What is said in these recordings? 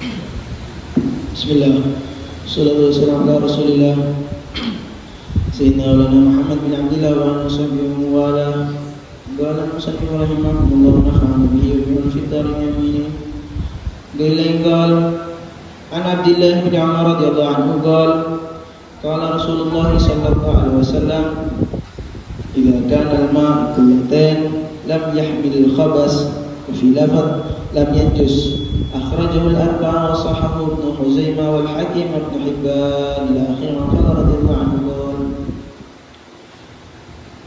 Bismillah. Sallallahu alaihi wasallam Rasulillah Sayyidina Muhammad bin Abdullah wa ala sahbihi wa ala qala musannif rahimahullah wa nafa'ana bihi wa bi fitari yamini qala an Abdullah bin Umar radhiyallahu anhu qala Rasulullah sallallahu alaihi wasallam idza kana al-ma'u qullatan lam yahmil al-khabas wa fi lafaz lam yanjus akhrajahu al-arba'a wa sahahahu Ibnu Khuzaimah wal Hakim Ibnu Hibban ila akhir qala radhiyallahu anhu.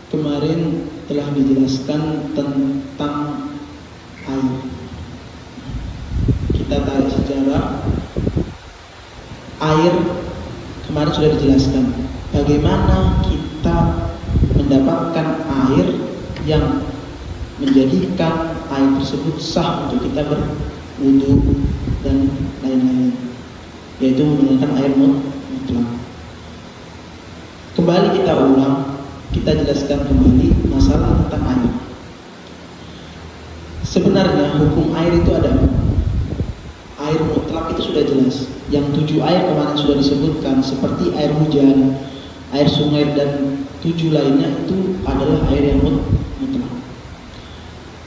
Kemarin telah dijelaskan tentang air. Kita tarik sejarah air. Kemarin sudah dijelaskan bagaimana kita mendapatkan air yang menjadikan air tersebut sah untuk kita berwudu dan lain-lain, yaitu menggunakan air mutlak. Kembali kita ulang, kita jelaskan kembali masalah tentang air. Sebenarnya hukum air itu ada. Air mutlak itu sudah jelas. Yang 7 air kemarin sudah disebutkan, seperti air hujan, air sungai dan 7 lainnya itu adalah air yang mutlak.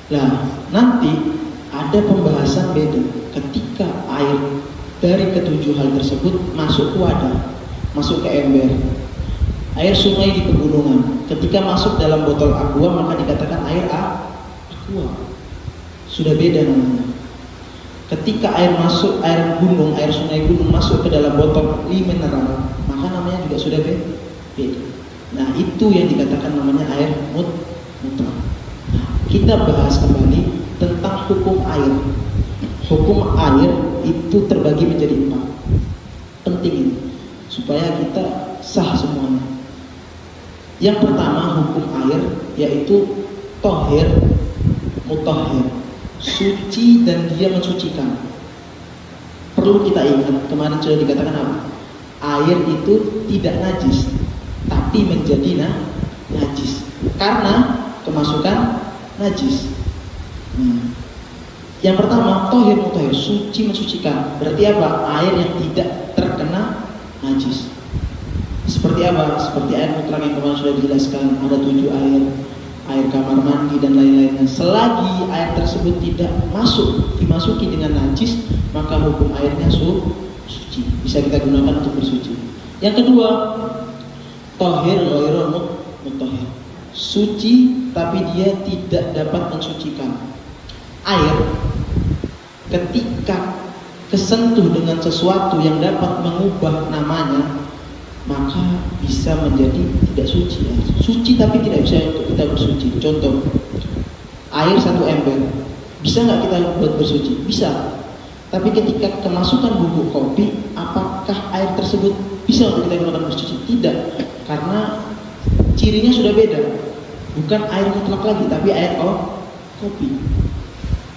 Nah, nanti ada pembahasan beda ketika air dari ke-7 hal tersebut masuk ke wadah, masuk ke ember. Air sungai di pegunungan, ketika masuk dalam botol aqua maka dikatakan air aqua. Sudah beda namanya. Ketika air masuk, air gunung, air sungai gunung masuk ke dalam botol mineral, maka namanya juga sudah beda. Nah, itu yang dikatakan namanya air mutlak. Nah, kita bahas kembali tentang hukum air. Hukum air itu terbagi menjadi 4. Penting ini supaya kita sah semuanya. Yang pertama hukum air yaitu tohir, mutahhir, suci dan dia mensucikan. Perlu kita ingat, kemarin sudah dikatakan apa? Air itu tidak najis, tapi menjadi najis karena kemasukan najis. Yang pertama tohir, mutahhir, suci, mensucikan. Berarti apa? Air yang tidak terkena najis. Seperti apa? Seperti air mutlak yang kemarin sudah dijelaskan, ada 7 air kamar mandi dan lain-lainnya. Selagi air tersebut tidak dimasuki dengan najis, maka hukum airnya suci, bisa kita gunakan untuk bersuci. Yang kedua, tohir ghairul mutahhir, suci tapi dia tidak dapat mensucikan. Air ketika kesentuh dengan sesuatu yang dapat mengubah namanya, maka bisa menjadi tidak suci. Suci tapi tidak bisa untuk kita bersuci. Contoh, air 1 ember, bisa nggak kita buat bersuci? Bisa. Tapi ketika kemasukan bubuk kopi, apakah air tersebut bisa untuk kita gunakan bersuci? Tidak, karena cirinya sudah beda. Bukan air mutlak lagi, tapi air kopi.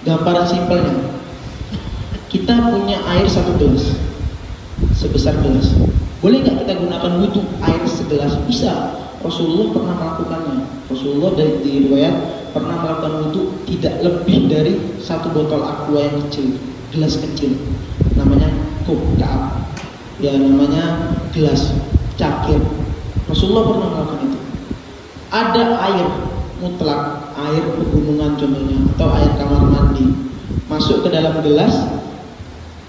Gambaran simpelnya, kita punya air 1 gelas, sebesar gelas. Boleh nggak kita gunakan wudhu air segelas? Bisa. Rasulullah pernah melakukannya. Rasulullah dari riwayat pernah melakukan wudhu tidak lebih dari 1 botol aqua yang kecil, gelas kecil, namanya ka'ab, ya namanya gelas cakir. Rasulullah pernah melakukan itu. Ada air mutlak, air pegunungan contohnya, atau air kamar mandi, masuk ke dalam gelas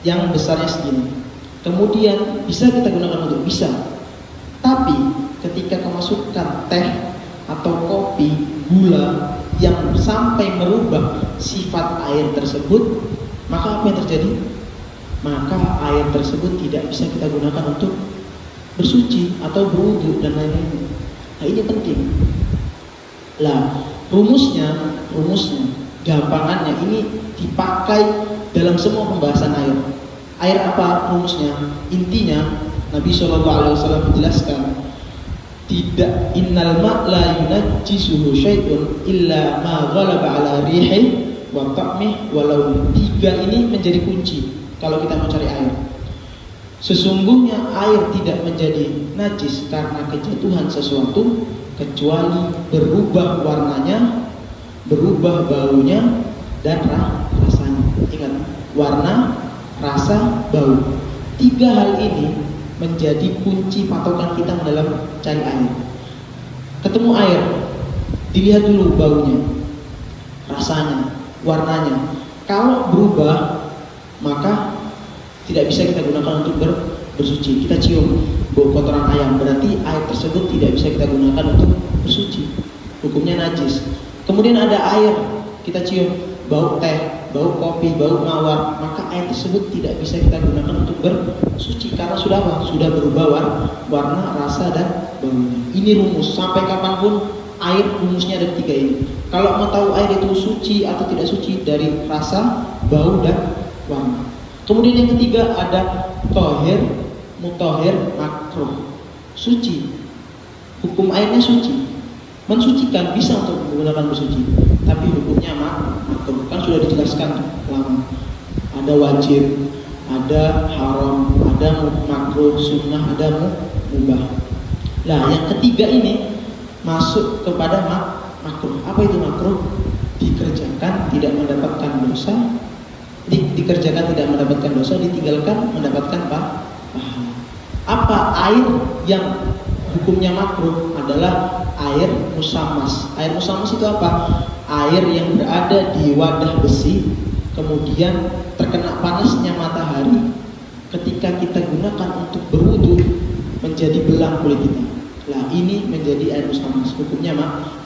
yang besarnya segini. Kemudian bisa kita gunakan untuk bisa. Tapi ketika kemasukan teh atau kopi, gula yang sampai merubah sifat air tersebut, maka apa yang terjadi? Maka air tersebut tidak bisa kita gunakan untuk bersuci atau berwudu dan lain-lain. Nah, ini penting. Lah, rumusnya, gampangannya ini dipakai dalam semua pembahasan air. Air apa rumusnya? Intinya Nabi SAW menjelaskan, tidak, innal ma' la yunajjisuhu syai'un illa ma ghalaba ala rihi wa ta'mih wa launi. 3 ini menjadi kunci kalau kita mau cari air. Sesungguhnya air tidak menjadi najis karena kejatuhan sesuatu kecuali berubah warnanya, berubah baunya dan rasanya. Ingat, warna, rasa, bau. Tiga hal ini menjadi kunci patokan kita dalam cari air. Ketemu air, dilihat dulu baunya, rasanya, warnanya. Kalau berubah, maka tidak bisa kita gunakan untuk bersuci. Kita cium bau kotoran ayam, berarti air tersebut tidak bisa kita gunakan untuk bersuci. Hukumnya najis. Kemudian ada air, kita cium bau teh, bau kopi, bau mawar, maka air tersebut tidak bisa kita gunakan untuk bersuci karena sudah apa? Sudah berubah warna, rasa, dan baunya. Ini rumus, sampai kapanpun air rumusnya ada tiga ini. Kalau mau tahu air itu suci atau tidak suci dari rasa, bau, dan warna. Kemudian yang ketiga ada tohir, mutohir, makruh. Suci, hukum airnya suci, mensucikan, bisa untuk menggunakan bersuci, tapi hukumnya makruh. Kan sudah dijelaskan lama. Ada wajib, ada haram, ada makruh, sunnah, ada mubah. Nah, yang ketiga ini masuk kepada makruh. Apa itu makruh? Dikerjakan tidak mendapatkan dosa, dikerjakan tidak mendapatkan dosa, ditinggalkan mendapatkan pahala. Apa air yang hukumnya makruh? Adalah air musammas. Air musammas itu apa? Air yang berada di wadah besi, kemudian terkena panasnya matahari, ketika kita gunakan untuk berwudu menjadi belang kulit kita. Nah, ini menjadi air musammas, hukumnya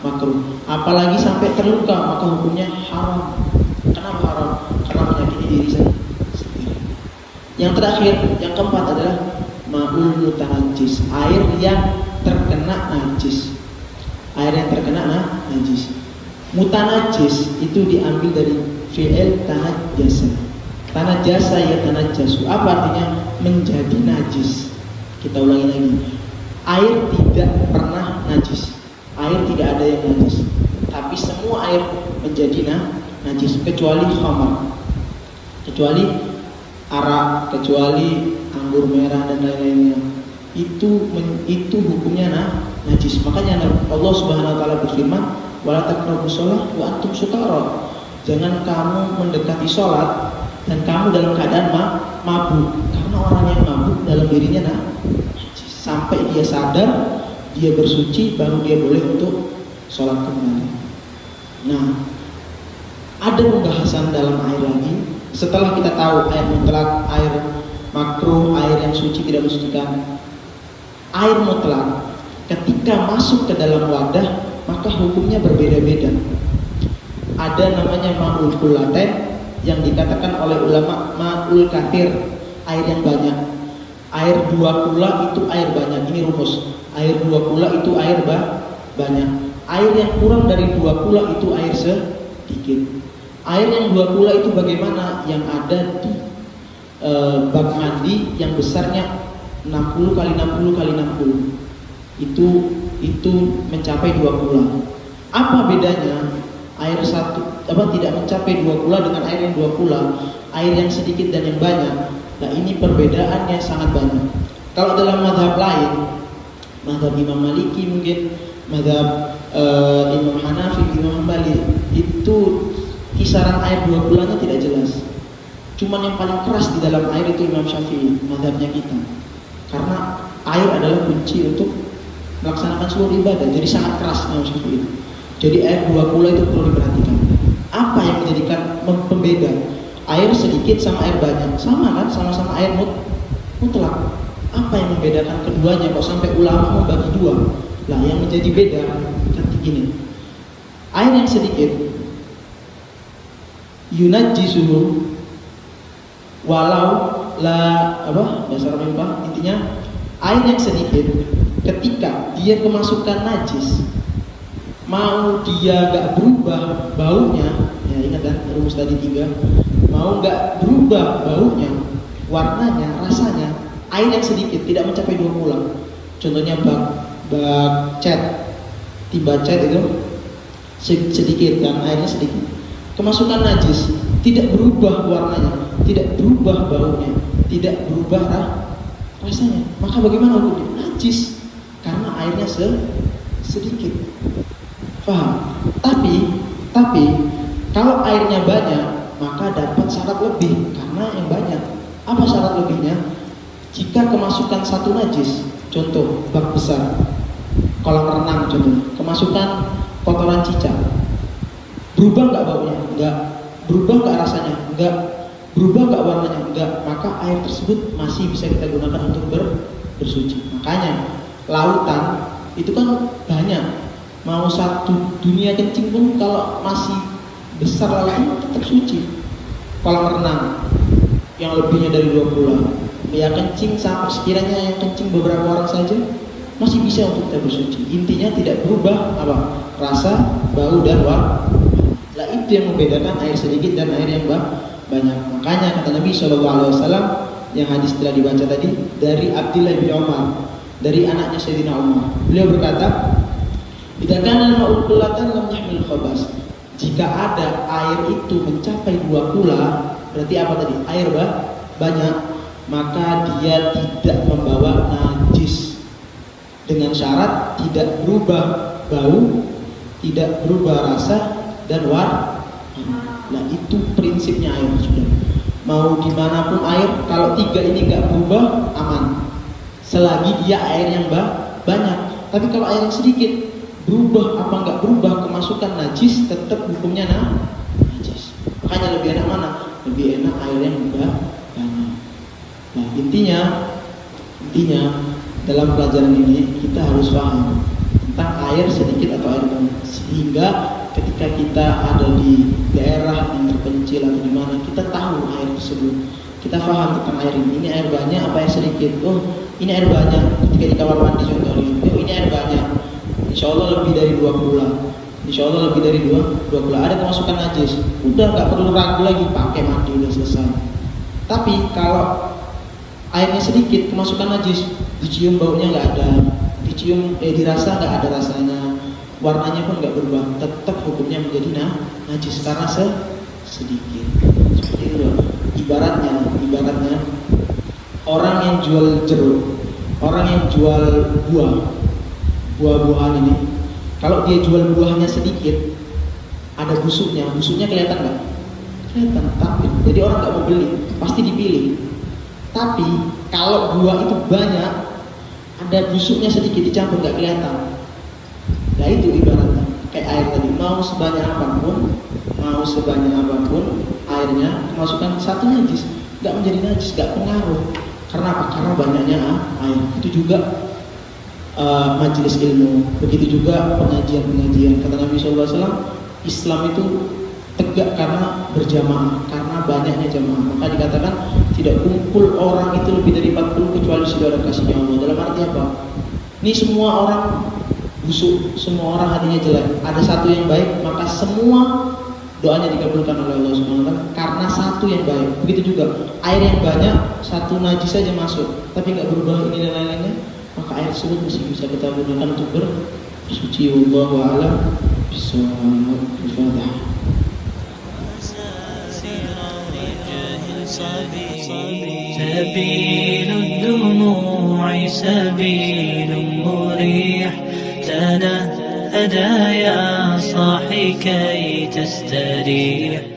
makruh. Apalagi sampai terluka, maka hukumnya haram. Kenapa haram? Karena menyakiti diri sendiri. Yang terakhir, yang keempat adalah ma'ul mutanajjis, air yang terkena najis. Air yang terkena najis. Mutanajjis itu diambil dari fi'il tanajjasa. Tanajjasa ya tanajjasu. Apa artinya? Menjadi najis. Kita ulangi lagi. Air tidak pernah najis. Air tidak ada yang najis. Tapi semua air menjadi najis kecuali khamar, kecuali arak, kecuali anggur merah dan lain-lainnya. Itu hukumnya najis. Makanya Allah Subhanahu wa taala berfirman, "Wala taqrabus shalah wa antum sukara." Jangan kamu mendekati sholat dan kamu dalam keadaan mabuk, karena orang yang mabuk dalam dirinya najis. Sampai dia sadar, dia bersuci, baru dia boleh untuk sholat kembali. Nah, ada pembahasan dalam air lagi. Setelah kita tahu air mutlak, air makruh, air yang suci tidak mensucikan. Air mutlak ketika masuk ke dalam wadah, maka hukumnya berbeda-beda. Ada namanya ma'ul kullaten, yang dikatakan oleh ulama ma'ul kathir, air yang banyak. Air 2 kula itu air banyak. Ini rumus. Air 2 kula itu air banyak. Air yang kurang dari 2 kula itu air sedikit. Air yang 2 kula itu bagaimana? Yang ada di bak mandi yang besarnya 60 kali 60 kali 60. Itu mencapai 2 kula. Apa bedanya air tidak mencapai 2 kula dengan air yang 2 kula? Air yang sedikit dan yang banyak. Nah, ini perbedaannya sangat banyak. Kalau dalam mazhab lain, mazhab Imam Maliki mungkin, mazhab Imam Hanafi, Imam Hambali, itu kisaran air 2 kulanya tidak jelas. Cuman yang paling keras di dalam air itu Imam Syafi'i, mazhabnya kita. Karena air adalah kunci untuk melaksanakan seluruh ibadah. Jadi sangat keras Imam Syafi'i. Jadi air 2 kula itu perlu diperhatikan. Apa yang menjadikan pembeda? Air sedikit sama air banyak, sama kan? Sama-sama air mutlak. Apa yang membedakan keduanya kok sampai ulama membagi dua? Nah, yang menjadi beda seperti ini. Air yang sedikit yunajjisuhu walau bahasa Arabnya intinya air yang sedikit ketika dia kemasukan najis, mau dia gak berubah baunya, ya ingat kan rumus tadi 3, mau gak berubah baunya, warnanya, rasanya, air yang sedikit tidak mencapai 2 kula. Contohnya bak cat, timba cat itu sedikit kan, airnya sedikit, kemasukan najis, tidak berubah warnanya, tidak berubah baunya, tidak berubah rasanya, maka bagaimana hukumnya? Najis, karena airnya sedikit. Paham? Tapi kalau airnya banyak, maka dapat syarat lebih karena yang banyak. Apa syarat lebihnya? Jika kemasukan satu najis, contoh bak besar, kolam renang contoh, kemasukan kotoran cicak, berubah nggak baunya? Nggak. Berubah nggak rasanya? Nggak. Berubah nggak warnanya? Nggak. Maka air tersebut masih bisa kita gunakan untuk bersuci. Makanya lautan itu kan banyak. Mau satu dunia kencing pun kalau masih besar lautan tetap suci. Kolam renang yang lebihnya dari 2 bulan, ya kencing sampai sekiranya yang kencing beberapa orang saja masih bisa untuk kita bersuci. Intinya tidak berubah apa? Rasa, bau dan warna. Lah itu yang membedakan air sedikit dan air yang banyak. Makanya kata Nabi SAW yang hadis telah dibaca tadi dari Abdullah bin Umar, dari anaknya Sayyidina Umar. Beliau berkata, "Idza kana al-ma'u qullatan lam yahmil khabas." Jika ada air itu mencapai 2 kula, berarti apa tadi? Air banyak, maka dia tidak membawa najis. Dengan syarat tidak berubah bau, tidak berubah rasa dan warna. Nah itu prinsipnya air sudah. Mau dimanapun air, kalau 3 ini nggak berubah aman. Selagi dia air yang banyak. Tapi kalau air yang sedikit berubah apa nggak berubah kemasukan najis, tetap hukumnya najis. Makanya lebih enak mana? Lebih enak air yang banyak. Nah intinya dalam pelajaran ini kita harus paham tentang air sedikit atau air banyak, sehingga ketika kita ada di daerah yang terpencil atau di mana, kita tahu air tersebut, kita paham tentang air ini air banyak apa air sedikit. Oh ini air banyak, ketika di kamar mandi contohnya, oh ini air banyak, insya Allah lebih dari 2 bulan, insya Allah lebih dari 2 bulan ada kemasukan najis, udah nggak perlu ragu lagi, pakai mandi udah selesai. Tapi kalau airnya sedikit kemasukan najis, dicium baunya nggak ada, dicium dirasa nggak ada rasanya, warnanya pun nggak berubah, tetap hukumnya menjadi najis karena sedikit. Seperti itu. Ibaratnya orang yang jual jeruk, orang yang jual buah-buahan ini, kalau dia jual buahnya sedikit, ada busuknya kelihatan nggak? Kelihatan, tapi jadi orang nggak mau beli, pasti dipilih. Tapi kalau buah itu banyak, ada busuknya sedikit dicampur nggak kelihatan. Nah itu ibaratnya kayak air tadi, mau sebanyak apapun airnya kemasukan satu najis, nggak menjadi najis, nggak pengaruh. Karena apa? Karena banyaknya air. Itu juga majelis ilmu, begitu juga pengajian. Kata Nabi SAW, Islam itu tegak karena berjamaah, karena banyaknya jamaah. Maka dikatakan tidak kumpul orang itu lebih dari 40 kecuali sudah ada kasihnya Allah. Dalam arti apa? Ini semua orang busuk, semua orang hatinya jelek, ada satu yang baik, maka semua doanya dikabulkan oleh Allah SWT karena satu yang baik. Begitu juga air yang banyak, satu najis saja masuk, tapi nggak berubah ini dan lain-lainnya, maka air tersebut masih bisa kita gunakan untuk bersuci. Wallahu a'lam bishawab. سبيل الدموع سبيل مريح، تنهدى يا صاحي كي تستريح.